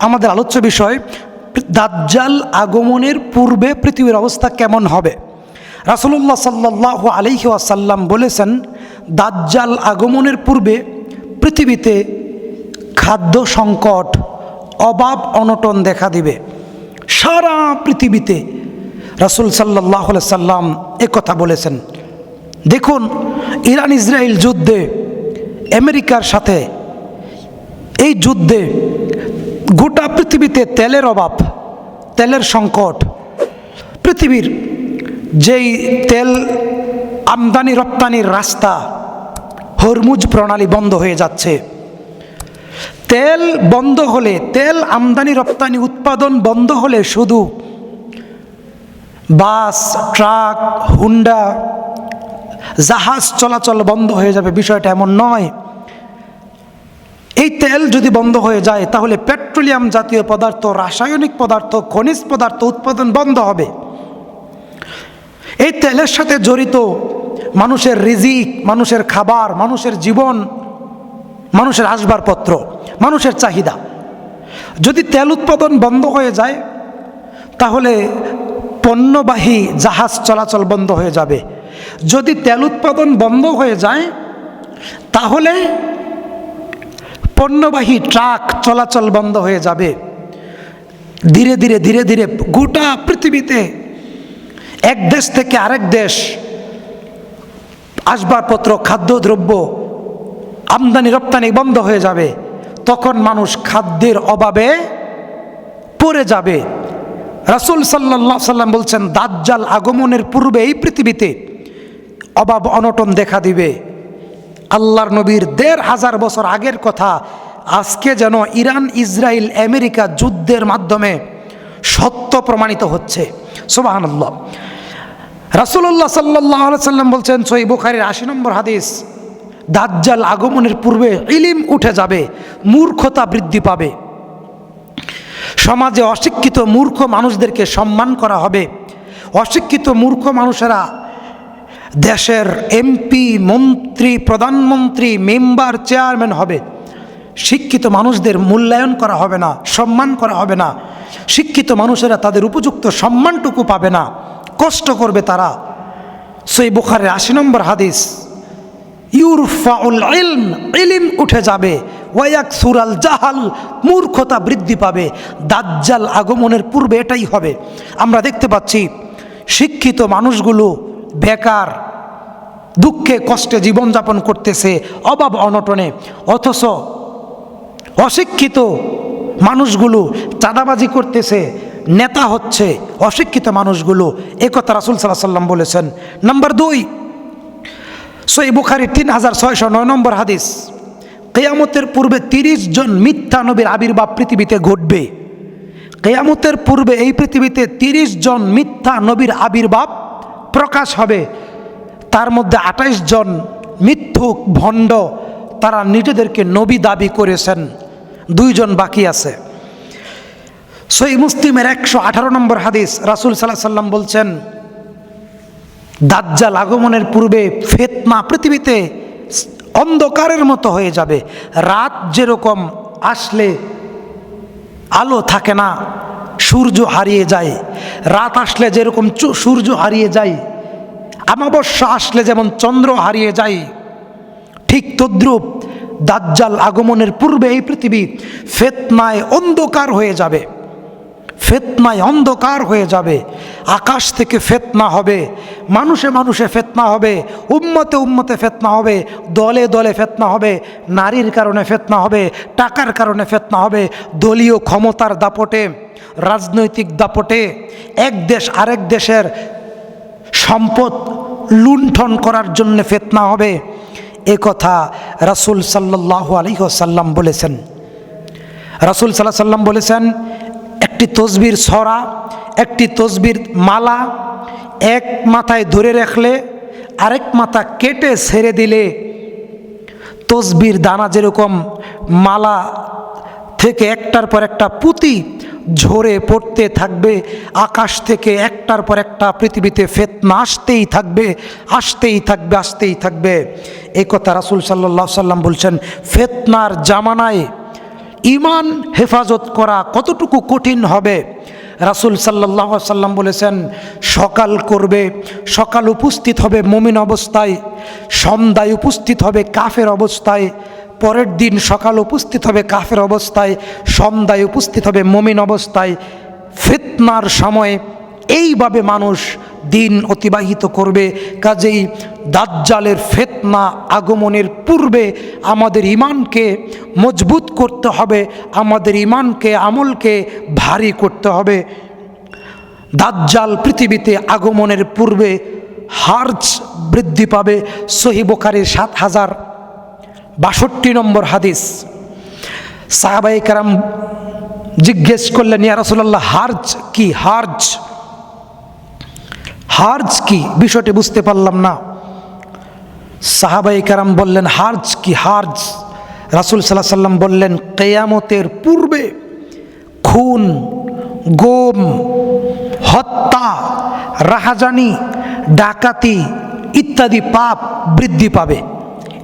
আমাদের আলোচ্য বিষয় দাজ্জাল আগমনের পূর্বে পৃথিবীর অবস্থা কেমন হবে। রাসূলুল্লাহ সাল্লাল্লাহু আলাইহি ওয়াসাল্লাম বলেছেন, দাজ্জাল আগমনের পূর্বে পৃথিবীতে খাদ্য সংকট, অভাব অনটন দেখা দিবে সারা পৃথিবীতে। রাসূল সাল্লাল্লাহু আলাইহি সাল্লাম একথা বলেছেন। দেখুন, ইরান ইসরায়েল যুদ্ধে আমেরিকার সাথে এই যুদ্ধে গোটা পৃথিবীতে তেলের অভাব, তেলের সংকট, পৃথিবীর যেই তেল আমদানি রপ্তানির রাস্তা হরমুজ প্রণালী বন্ধ হয়ে যাচ্ছে। তেল বন্ধ হলে, তেল আমদানি রপ্তানি উৎপাদন বন্ধ হলে শুধু বাস, ট্রাক, হুন্ডা, জাহাজ চলাচল বন্ধ হয়ে যাবে, বিষয়টা এমন নয়। এই তেল যদি বন্ধ হয়ে যায় তাহলে পেট্রোলিয়াম জাতীয় পদার্থ, রাসায়নিক পদার্থ, খনিজ পদার্থ উৎপাদন বন্ধ হবে। এই তেলের সাথে জড়িত মানুষের রিজিক, মানুষের খাবার, মানুষের জীবন, মানুষের আসবাবপত্র, মানুষের চাহিদা। যদি তেল উৎপাদন বন্ধ হয়ে যায় তাহলে পণ্যবাহী জাহাজ চলাচল বন্ধ হয়ে যাবে। যদি তেল উৎপাদন বন্ধ হয়ে যায় তাহলে পণ্যবাহী ট্রাক চলাচল বন্ধ হয়ে যাবে। ধীরে ধীরে ধীরে ধীরে গোটা পৃথিবীতে এক দেশ থেকে আরেক দেশ আসবাবপত্র, খাদ্যদ্রব্য আমদানি রপ্তানি বন্ধ হয়ে যাবে। তখন মানুষ খাদ্যের অভাবে পড়ে যাবে। রাসূল সাল্লাল্লাহু আলাইহি সাল্লাম বলছেন, দাজ্জাল আগমনের পূর্বে এই পৃথিবীতে অভাব অনটন দেখা দিবে। আল্লাহর নবীর ১৫০০ বছর আগের কথা আজকে যেন ইরান ইসরায়েল আমেরিকা যুদ্ধের মাধ্যমে সত্য প্রমাণিত হচ্ছে। সুবহানাল্লাহ। রাসূলুল্লাহ সাল্লাল্লাহু আলাইহি সাল্লাম বলছেন, সহিহ বুখারীর ৮০ নম্বর হাদিস, দাজ্জাল আগমনের পূর্বে ইলম উঠে যাবে, মূর্খতা বৃদ্ধি পাবে। সমাজে অশিক্ষিত মূর্খ মানুষদেরকে সম্মান করা হবে। অশিক্ষিত মূর্খ মানুষেরা দেশের এমপি, মন্ত্রী, প্রধানমন্ত্রী, মেম্বার, চেয়ারম্যান হবে। শিক্ষিত মানুষদের মূল্যায়ন করা হবে না, সম্মান করা হবে না। শিক্ষিত মানুষেরা তাদের উপযুক্ত সম্মানটুকু পাবে না, কষ্ট করবে তারা। সহিহ বুখারীর ৮০ নম্বর হাদিস, ইউরফাউল ইলম, ইলম উঠে যাবে, ওয়ায়াকসুরাল জাহাল, মূর্খতা বৃদ্ধি পাবে। দাজ্জাল আগমনের পূর্বে এটাই হবে। আমরা দেখতে পাচ্ছি শিক্ষিত মানুষগুলো বেকার, দুঃখে কষ্টে জীবনযাপন করতেছে, অভাব অনটনে। অথচ অশিক্ষিত মানুষগুলো চাঁদাবাজি করতেছে, নেতা হচ্ছে অশিক্ষিত মানুষগুলো। একথা রাসূল সাল্লাল্লাহু আলাইহি সাল্লাম বলেছেন। নাম্বার ২, সহিহ বুখারীর ৩৬০৯ নম্বর হাদিস, কিয়ামতের পূর্বে ৩০ জন মিথ্যা নবীর আবির্ভাব পৃথিবীতে ঘটবে। কিয়ামতের পূর্বে এই পৃথিবীতে ৩০ জন মিথ্যা নবীর আবির্ভাব প্রকাশ হবে। তার মধ্যে ২৮ জন মিথ্যুক, ভণ্ড, তারা নিজেদেরকে নবী দাবি করেছেন। ২ জন বাকি আছে। সহিহ মুসলিমের ১১৮ নম্বর হাদিস, রাসূল সাল্লাল্লাহু আলাইহি সাল্লাম বলছেন, দাজ্জাল আগমনের পূর্বে ফিতনা পৃথিবীতে অন্ধকারের মতো হয়ে যাবে। রাত যেরকম আসলে আলো থাকে না, সূর্য হারিয়ে যায়। রাত আসলে যেরকম সূর্য হারিয়ে যায়, অমাবস্যা আসলে যেমন চন্দ্র হারিয়ে যায়, ঠিক তদ্রূপ দাজ্জাল আগমনের পূর্বে এই পৃথিবী ফিতনায় অন্ধকার হয়ে যাবে। ফিতনায় অন্ধকার হয়ে যাবে। আকাশ থেকে ফিতনা হবে, মানুষে মানুষে ফিতনা হবে, উম্মতে উম্মতে ফিতনা হবে, দলে দলে ফিতনা হবে, নারীর কারণে ফিতনা হবে, টাকার কারণে ফিতনা হবে, দলীয় ক্ষমতার দাপটে, রাজনৈতিক দাপটে এক দেশ আরেক দেশের সম্পদ লুণ্ঠন করার জন্য ফিতনা হবে। এ কথা রাসূল সাল্লাল্লাহু আলাইহি ওয়াসাল্লাম বলেছেন। রাসূল সাল্লাল্লাহু আলাইহি ওয়াসাল্লাম বলেছেন, একটি তসবির ছড়া, একটি তসবির মালা এক মাথায় ধরে রাখলে আরেক মাথা কেটে ছেড়ে দিলে তসবির দানা যেরকম মালা থেকে একটার পর একটা পুঁতি ঝরে পড়তে থাকবে, আকাশ থেকে একটার পর একটা পৃথিবীতে ফিতনা আসতেই থাকবে, আসতেই থাকবে, আসতেই থাকবে। এই কথা রাসূল সাল্লাল্লাহু আলাইহি ওয়াসাল্লাম বলছেন। ফিতনার জামানায় ইমান হেফাজত করা কতটুকু কঠিন হবে। রাসূল সাল্লাল্লাহু আলাইহি সাল্লাম বলেছেন, সকাল করবে, সকাল উপস্থিত হবে মুমিন অবস্থায়, সন্ধ্যায় উপস্থিত হবে কাফের অবস্থায়, পরের দিন সকাল উপস্থিত হবে কাফের অবস্থায়, সন্ধ্যায় উপস্থিত হবে মুমিন অবস্থায়। ফিতনার সময় এইভাবে মানুষ দিন অতিবাহিত করবে। কাজেই দাজ্জালের ফিতনা আগমনের পূর্বে আমাদের ঈমানকে মজবুত করতে হবে, আমাদের ঈমানকে আমলকে ভারী করতে হবে। দাজ্জাল পৃথিবীতে আগমনের পূর্বে হার্জ বৃদ্ধি পাবে। সহিহ বুখারীর 7062 নম্বর হাদিস। সাহাবায়ে কেরাম জিজ্ঞেস করলেন, ইয়া রাসূলুল্লাহ, হার্জ কি? হার্জ কি? বিষয়টি বুঝতে পারলাম না। সাহাবায়ে কেরাম বললেন, হার্জ কি? হার্জ, রাসূল সাল্লাল্লাহু আলাইহি সাল্লাম বললেন, কিয়ামতের পূর্বে খুন, গুম, হত্যা, রাহাজানি, ডাকাতি ইত্যাদি পাপ বৃদ্ধি পাবে।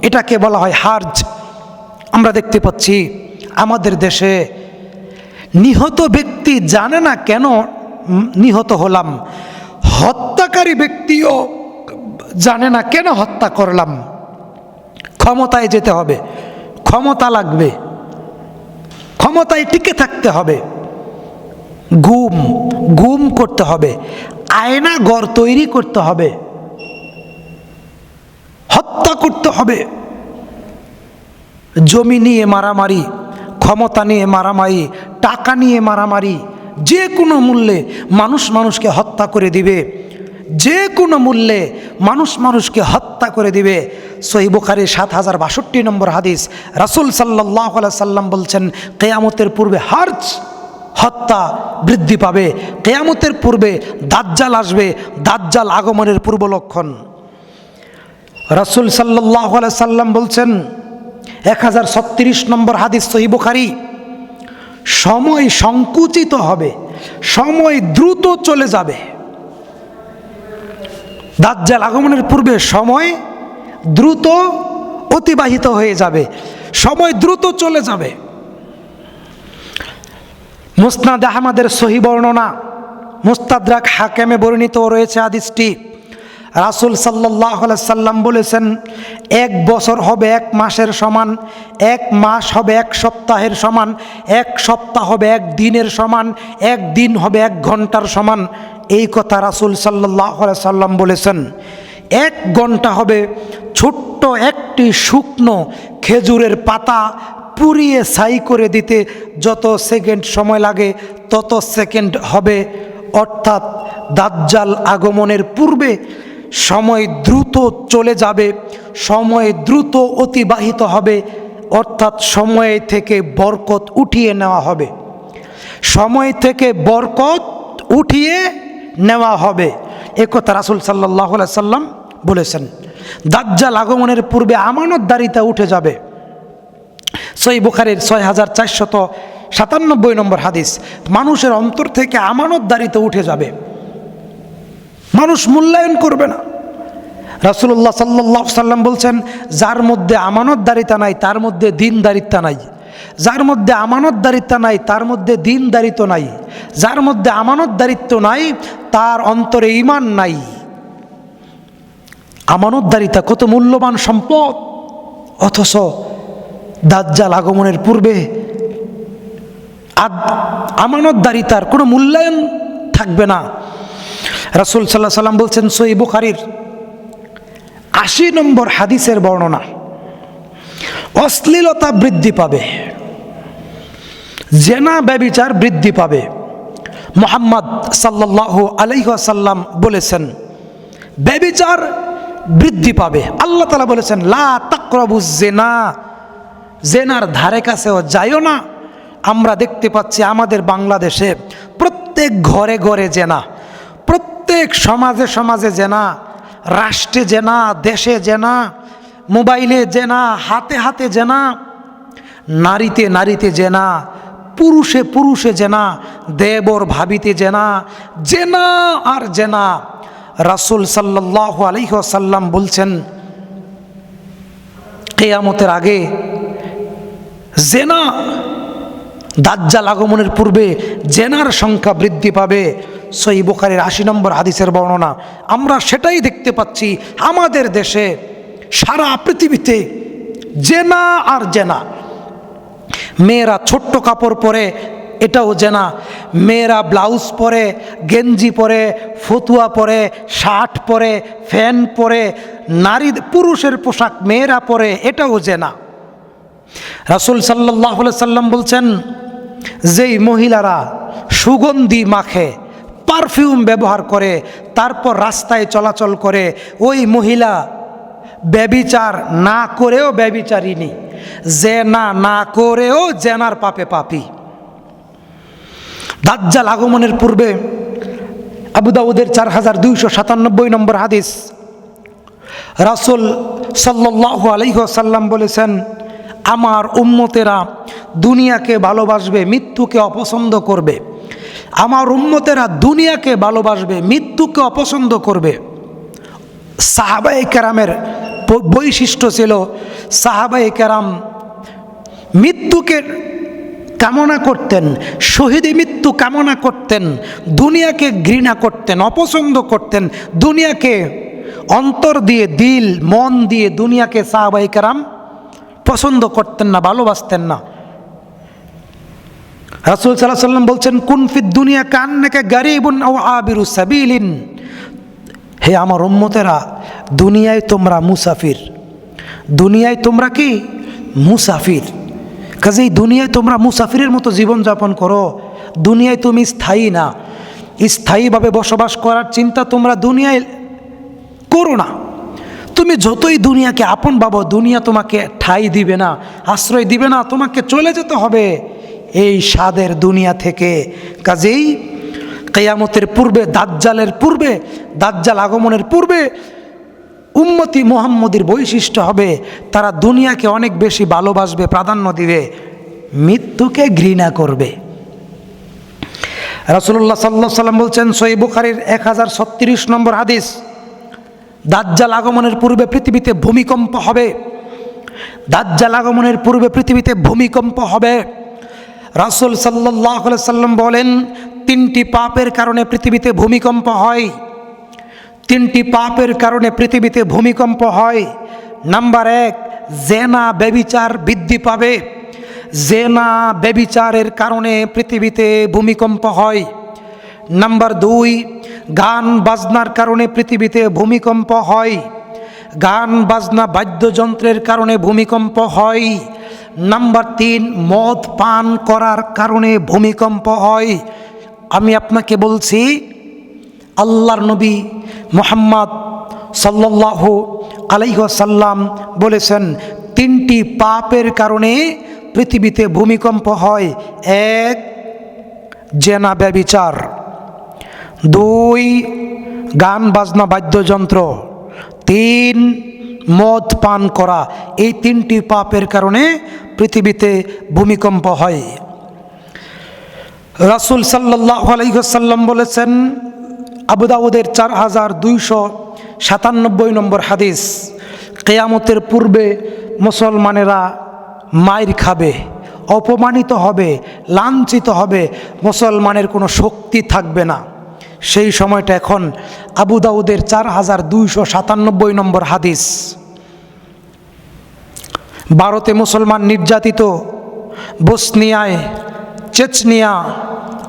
এটাকে বলা হয় হার্জ। আমরা দেখতে পাচ্ছি আমাদের দেশে নিহত ব্যক্তি জানে না কেন নিহত হলাম, হত্যাকারী ব্যক্তিও জানে না কেন হত্যা করলাম। ক্ষমতায় যেতে হবে, ক্ষমতা লাগবে, ক্ষমতায় টিকে থাকতে হবে, গুম করতে হবে, আয়না ঘর তৈরি করতে হবে, হত্যা করতে হবে। জমি নিয়ে মারামারি, ক্ষমতা নিয়ে মারামারি, টাকা নিয়ে মারামারি, যে কোনো মূল্যে মানুষ মানুষকে হত্যা করে দিবে, যে কোনো মূল্যে মানুষ মানুষকে হত্যা করে দিবে। সহিহ বুখারীর 7062 নম্বর হাদিস। রাসূল সাল্লাল্লাহু আলাইহি সাল্লাম বলছেন, কিয়ামতের পূর্বে হার্জ, হত্যা বৃদ্ধি পাবে। কিয়ামতের পূর্বে দাজ্জাল আসবে। দাজ্জাল আগমনের পূর্ব লক্ষণ। রাসূল সাল্লাল্লাহু আলাইহি সাল্লাম বলছেন, 1036 নম্বর হাদিস, সহিহ বুখারী, সময় সংকুচিত হবে, সময় দ্রুত চলে যাবে। দাজ্জাল আগমনের পূর্বে সময় দ্রুত অতিবাহিত হয়ে যাবে, সময় দ্রুত চলে যাবে। মুসনাদ আহমদের সহিহ বর্ণনা, মুস্তাদরাক হাকেমে বর্ণিত রয়েছে হাদিসটি। রাসূল সাল্লাল্লাহু আলাইহি সাল্লাম বলেছেন, 1 বছর হবে 1 মাসের সমান, 1 মাস হবে 1 সপ্তাহের সমান, 1 সপ্তাহ হবে 1 দিনের সমান, 1 দিন হবে 1 ঘন্টার সমান। এই কথা রাসূল সাল্লাল্লাহু আলাইহি সাল্লাম বলেছেন। 1 ঘন্টা হবে ছোট্ট একটি শুকনো খেজুরের পাতা পুড়িয়ে ছাই করে দিতে যত সেকেন্ড সময় লাগে তত সেকেন্ড হবে। অর্থাৎ দাজ্জাল আগমনের পূর্বে সময় দ্রুত চলে যাবে, সময় দ্রুত অতিবাহিত হবে। অর্থাৎ সময় থেকে বরকত উঠিয়ে নেওয়া হবে, সময় থেকে বরকত উঠিয়ে নেওয়া হবে। একথা রাসূল সাল্লাল্লাহু আলাইহি সাল্লাম বলেছেন। দাজ্জাল আগমনের পূর্বে আমানতদারিতা উঠে যাবে। সহিহ বুখারীর 6497 নম্বর হাদিস। মানুষের অন্তর থেকে আমানতদারিতা উঠে যাবে, মানুষ মূল্যায়ন করবে না। রাসূলুল্লাহ সাল্লাল্লাহু আলাইহি সাল্লাম বলছেন, যার মধ্যে আমানতদারিতা নাই তার মধ্যে দ্বীনদারিতা নাই, যার মধ্যে আমানতদারিতা নাই তার মধ্যে দ্বীনদারিত্ব নাই, যার মধ্যে আমানতদারিত্ব নাই তার অন্তরে ঈমান নাই। আমানতদারিতা কত মূল্যবান সম্পদ, অথচ দাজ্জাল আগমনের পূর্বে আমানতদারিতার কোনো মূল্যায়ন থাকবে না। রাসূল সাল্লাল্লাহু আলাইহি সাল্লাম বলছেন, সহিহ বুখারীর 80 নম্বর হাদিসের বর্ণনা, অশ্লীলতা বৃদ্ধি পাবে, জেনা ব্যভিচার বৃদ্ধি পাবে। মুহাম্মদ সাল্লাল্লাহু আলাইহি ওয়াসাল্লাম বলেছেন, ব্যভিচার বৃদ্ধি পাবে। আল্লাহ তাআলা বলেছেন, লা তাকরাবুজ জিনা, জেনার ধারে কাছেও যাইও না। আমরা দেখতে পাচ্ছি আমাদের বাংলাদেশে প্রত্যেক ঘরে ঘরে জেনা, প্রত্যেক সমাজে সমাজে জেনা, রাষ্ট্রে জেনা, দেশে জেনা, মোবাইলে জেনা, হাতে হাতে জেনা, নারীতে নারীতে জেনা, পুরুষে পুরুষে জেনা, দেবর ভাবিতে জেনা, জেনা আর জেনা। রাসূল সাল্লাল্লাহু আলাইহি ওয়াসাল্লাম বলছেন, কিয়ামতের আগে জেনা দাজ্জাল আগমনের পূর্বে জেনার সংখ্যা বৃদ্ধি পাবে। সহিহ বুখারীর ৮০ নম্বর হাদিসের বর্ণনা। আমরা সেটাই দেখতে পাচ্ছি আমাদের দেশে, সারা পৃথিবীতে জেনা আর জেনা। মেয়েরা ছোট্ট কাপড় পরে, এটাও জেনা। মেয়েরা ব্লাউজ পরে, গেঞ্জি পরে, ফতুয়া পরে, শার্ট পরে, ফ্যান পরে, নারী পুরুষের পোশাক মেয়েরা পরে, এটাও জেনা। রাসূল সাল্লাল্লাহু আলাইহি সাল্লাম বলছেন, যেই মহিলারা সুগন্ধি মাখে, পারফিউম ব্যবহার করে, তারপর রাস্তায় চলাচল করে, ওই মহিলা ব্যভিচার না করেও ব্যভিচারিণী, জেনা না করেও জেনার পাপে পাপী। দাজ্জাল আগমনের পূর্বে আবু দাউদের 4297 নম্বর হাদিস, রাসূল সাল্লাল্লাহু আলাইহি ওয়াসাল্লাম বলেছেন, আমার উম্মতেরা দুনিয়াকে ভালোবাসবে, মৃত্যুকে অপছন্দ করবে। আমার উম্মতেরা দুনিয়াকে ভালোবাসবে, মৃত্যুকে অপছন্দ করবে। সাহাবায়ে কেরামের বৈশিষ্ট্য ছিল, সাহাবায়ে কেরাম মৃত্যুকে কামনা করতেন, শহীদি মৃত্যু কামনা করতেন, দুনিয়াকে ঘৃণা করতেন, অপছন্দ করতেন। দুনিয়াকে অন্তর দিয়ে, দিল মন দিয়ে দুনিয়াকে সাহাবায়ে কেরাম পছন্দ করতেন না, ভালোবাসতেন না। রাসূল সাল্লাল্লাহু আলাইহি ওয়াসাল্লাম বলছেন, কুন ফিদ দুনিয়া কান্নাকা গারিবুন আও আবিরু সাবিলিন। হে আমার উম্মতেরা, দুনিয়ায় তোমরা মুসাফির। দুনিয়ায় তোমরা কি? মুসাফির। কাজেই দুনিয়ায় তোমরা মুসাফিরের মতো জীবনযাপন করো। দুনিয়ায় তুমি স্থায়ী না। স্থায়ীভাবে বসবাস করার চিন্তা তোমরা দুনিয়ায় করো না। তুমি যতই দুনিয়াকে আপন ভাবো, দুনিয়া তোমাকে ঠাঁই দিবে না, আশ্রয় দিবে না, তোমাকে চলে যেতে হবে এই স্বাদের দুনিয়া থেকে। কাজেই কিয়ামতের পূর্বে, দাজ্জালের পূর্বে, দাজ্জাল আগমনের পূর্বে উম্মতি মুহাম্মদীর বৈশিষ্ট্য হবে, তারা দুনিয়াকে অনেক বেশি ভালোবাসবে, প্রাধান্য দিবে, মৃত্যুকে ঘৃণা করবে। রাসূলুল্লাহ সাল্লাল্লাহু আলাইহি ওয়াসাল্লাম বলছেন, সহিহ বুখারীর 1036 নম্বর হাদিস, দাজ্জাল আগমনের পূর্বে পৃথিবীতে ভূমিকম্প হবে। দাজ্জাল আগমনের পূর্বে পৃথিবীতে ভূমিকম্প হবে। রাসূল সাল্লাল্লাহু আলাইহি ওয়াসাল্লাম বলেন, 3টি পাপের কারণে পৃথিবীতে ভূমিকম্প হয়। 3টি পাপের কারণে পৃথিবীতে ভূমিকম্প হয়। নাম্বার 1, জেনা ব্যভিচার বৃদ্ধি পাবে। জেনা ব্যভিচারের কারণে পৃথিবীতে ভূমিকম্প হয়। নাম্বার 2, গান বাজনার কারণে পৃথিবীতে ভূমিকম্প হয়। গান বাজনা বাদ্যযন্ত্রের কারণে ভূমিকম্প হয়। নাম্বার 3, মদ পান করার কারণে ভূমিকম্প হয়। আমি আপনাকে বলছি, আল্লাহর নবী মুহাম্মদ সাল্লাল্লাহু আলাইহি ওয়াসাল্লাম বলেছেন, 3টি পাপের কারণে পৃথিবীতে ভূমিকম্প হয়। 1, জেনা ব্যভিচার। 2, গান বাজনা বাদ্যযন্ত্র। 3, মদ পান করা। এই 3টি পাপের কারণে পৃথিবীতে ভূমিকম্প হয়। রাসূল সাল্লাল্লাহু আলাইহি ওয়াসাল্লাম বলেছেন, আবু দাউদের 4297 নম্বর হাদিস, কিয়ামতের পূর্বে মুসলমানেরা মাইর খাবে, অপমানিত হবে, লাঞ্ছিত হবে, মুসলমানের কোনো শক্তি থাকবে না। সেই সময়টা এখন। আবু দাউদের 4297 নম্বর হাদিস। ভারতে মুসলমান নির্যাতিত, বসনিয়ায়, চেচনিয়া,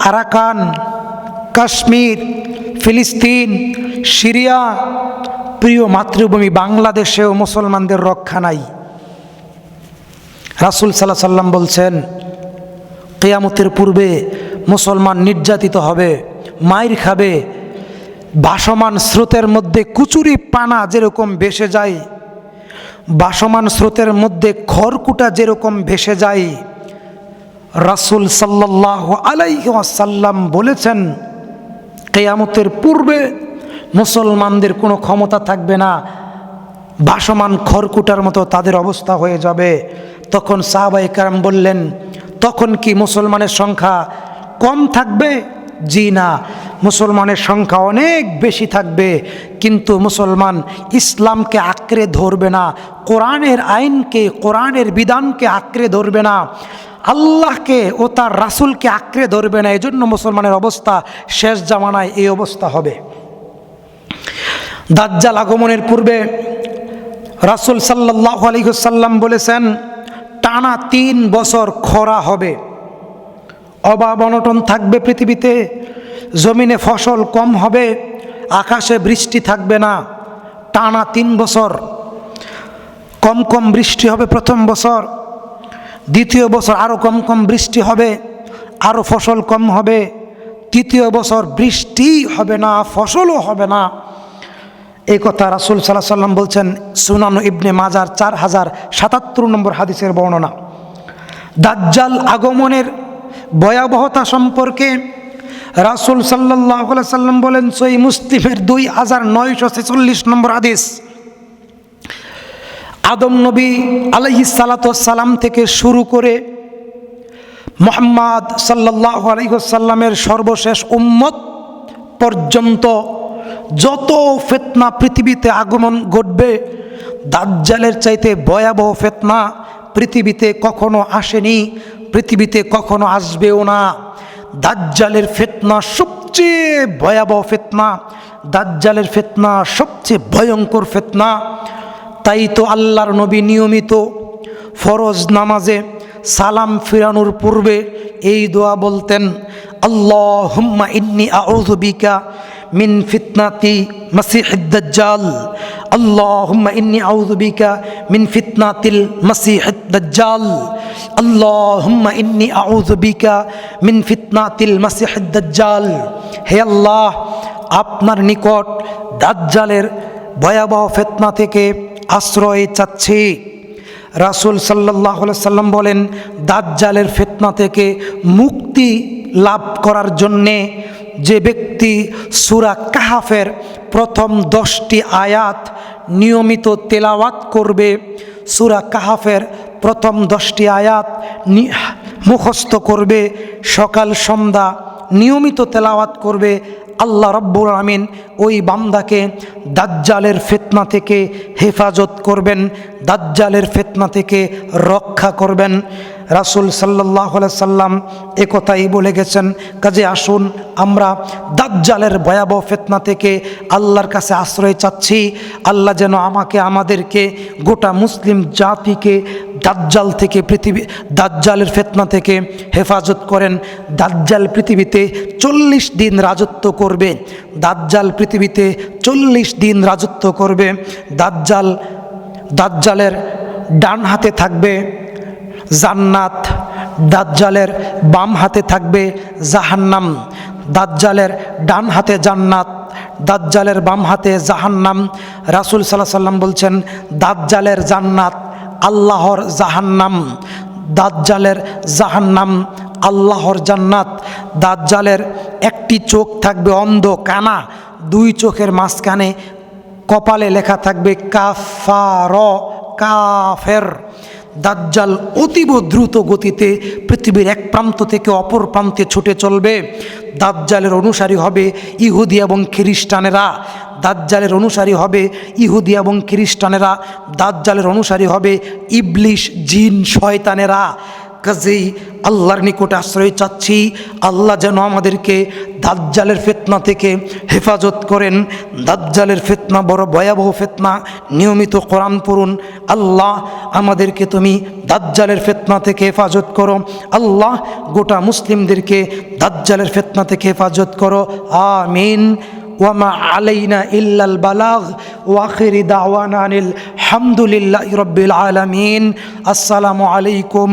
আরাকান, কাশ্মীর, ফিলিস্তিন, সিরিয়া, প্রিয় মাতৃভূমি বাংলাদেশেও মুসলমানদের রক্ষা নাই। রাসূল সাল্লাল্লাহু আলাইহি ওয়াসাল্লাম বলছেন, কিয়ামতের পূর্বে মুসলমান নির্যাতিত হবে, মাইর খাবে। ভাসমান স্রোতের মধ্যে কুচুরি পানা যেরকম ভেসে যায়, ভাসমান স্রোতের মধ্যে খড়কুটা যেরকম ভেসে যায়, রাসূল সাল্লাল্লাহু আলাইহি ওয়াসাল্লাম বলেছেন, কিয়ামতের পূর্বে মুসলমানদের কোনো ক্ষমতা থাকবে না, ভাসমান খড়কুটার মতো তাদের অবস্থা হয়ে যাবে। তখন সাহাবায়ে কেরাম বললেন, তখন কি মুসলমানের সংখ্যা কম থাকবে? জি না, মুসলমানের সংখ্যা অনেক বেশি থাকবে, কিন্তু মুসলমান ইসলামকে আঁকড়ে ধরবে না, কোরআনের আইনকে, কোরআনের বিধানকে আঁকড়ে ধরবে না। আল্লাহকে ও তার রাসূলকে আঁকড়ে ধরবে না। এই জন্য মুসলমানের অবস্থা শেষ জামানায় এই অবস্থা হবে। দাজ্জাল আগমনের পূর্বে রাসূল সাল্লাল্লাহু আলাইহি ওয়াসাল্লাম বলেছেন, টানা 3 বছর খরা হবে, অভাব অনটন থাকবে পৃথিবীতে, জমিনে ফসল কম হবে, আকাশে বৃষ্টি থাকবে না। টানা 3 বছর কম কম বৃষ্টি হবে প্রথম বছর, দ্বিতীয় বছর আরও কম কম বৃষ্টি হবে, আরও ফসল কম হবে, তৃতীয় বছর বৃষ্টি হবে না, ফসলও হবে না। এই কথা রাসূল সাল্লাল্লাহু আলাইহি ওয়াসাল্লাম বলছেন, সুনান ইবনে মাজার 4077 নম্বর হাদিসের বর্ণনা। দাজ্জাল আগমনের ভয়াবহতা সম্পর্কে রাসূল সাল্লাল্লাহু আলাইহি ওয়াসাল্লাম বলেন, সহিহ মুসলিমের 2946 নম্বর হাদিস, আদম নবী আলাইহিস সালাতু ওয়াস সালাম থেকে শুরু করে মুহাম্মদ সাল্লাল্লাহু আলাইহি ওয়াসাল্লামের সর্বশেষ উম্মত পর্যন্ত যত ফিতনা পৃথিবীতে আগমন ঘটবে, দাজ্জালের চাইতে ভয়াবহ ফিতনা পৃথিবীতে কখনো আসেনি, পৃথিবীতে কখনো আসবেও না। দাজ্জালের ফিতনা সবচেয়ে ভয়াবহ ফিতনা, দাজ্জালের ফিতনা সবচেয়ে ভয়ঙ্কর ফিতনা। তাই তো আল্লাহর নবী নিয়মিত ফরজ নামাজে সালাম ফিরানোর পূর্বে এই দোয়া বলতেন, আল্লাহুম্মা ইন্নী আউযু বিকা মিন ফিতনাতি মাসিহিদ দাজ্জাল, আল্লাহুম্মা ইন্নী আউযু বিকা মিন ফিতনাতিল মাসিহিদ দাজ্জাল, আল্লাহুম্মা ইন্নী আউযু বিকা মিন ফিতনাতিল মাসিহিদ দাজ্জাল। হে আল্লাহ, আপনার নিকট দাজ্জালের ভয়াবহ ফিতনা থেকে আশ্রয় চাচ্ছি। রাসূল সাল্লাল্লাহু আলাইহি ওয়াসাল্লাম বলেন, দাজ্জালের ফিতনা থেকে মুক্তি লাভ করার জন্যে যে ব্যক্তি সূরা কাহফের প্রথম 10টি আয়াত নিয়মিত তেলাওয়াত করবে, সূরা কাহফের প্রথম 10টি আয়াত মুখস্থ করবে, সকাল সন্ধ্যা নিয়মিত তেলাওয়াত করবে, আল্লাহ রাব্বুল আমিন ওই বান্দাকে দাজ্জালের ফিতনা থেকে হেফাজত করবেন, দাজ্জালের ফিতনা থেকে রক্ষা করবেন। রাসূল সাল্লাল্লাহু আলাইহি সাল্লাম একথাই বলে গেছেন। কাজে আসুন আমরা দাজ্জালের ভয়াবহ ফিতনা থেকে আল্লাহর কাছে আশ্রয় চাচ্ছি। আল্লাহ যেন আমাকে, আমাদেরকে, গোটা মুসলিম জাতিকে দাজ্জাল থেকে, দাজ্জালের ফিতনা থেকে হেফাজত করেন। দাজ্জাল পৃথিবীতে 40 দিন রাজত্ব করবে, দাজ্জাল পৃথিবীতে 40 দিন রাজত্ব করবে। দাজ্জালের ডান হাতে থাকবে জান্নাত, দাজ্জালের বাম হাতে থাকবে জাহান্নাম। দাজ্জালের ডান হাতে জান্নাত, দাজ্জালের বাম হাতে জাহান্নাম। রাসূল সাল্লাল্লাহু আলাইহি ওয়াসাল্লাম বলছেন, দাজ্জালের জান্নাত আল্লাহর জাহান্নাম, দাজ্জালের জাহান্নাম আল্লাহর জান্নাত। দাজ্জালের একটি চোখ থাকবে অন্ধ, কানা, 2 চোখের মাঝখানে কপালে লেখা থাকবে কাফার, কাফের। দাজ্জাল অতীব দ্রুত গতিতে পৃথিবীর এক প্রান্ত থেকে অপর প্রান্তে ছুটে চলবে। দাজ্জালের অনুসারী হবে ইহুদি এবং খ্রিস্টানেরা, দাজ্জালের অনুসারী হবে ইহুদি এবং খ্রিস্টানেরা, দাজ্জালের অনুসারী হবে ইবলিশ, জিন, শয়তানেরা। কাজেই আল্লাহর নিকটে আশ্রয় চাচ্ছি, আল্লাহ যেন আমাদেরকে দাজ্জালের ফিতনা থেকে হেফাজত করেন। দাজ্জালের ফিতনা বড় ভয়াবহ ফিতনা, নিয়মিত কোরআন পড়ুন। আল্লাহ আমাদেরকে তুমি দাজ্জালের ফিতনা থেকে হেফাজত করো। আল্লাহ গোটা মুসলিমদেরকে দাজ্জালের ফিতনা থেকে হেফাজত করো, আমিন। ওয়ামা আলাইনা ইল্লাল বালাগ ওয়া আখিরি দাওয়ানা আনিল হামদুলিল্লাহি রাব্বিল আলামিন। আসসালামু আলাইকুম।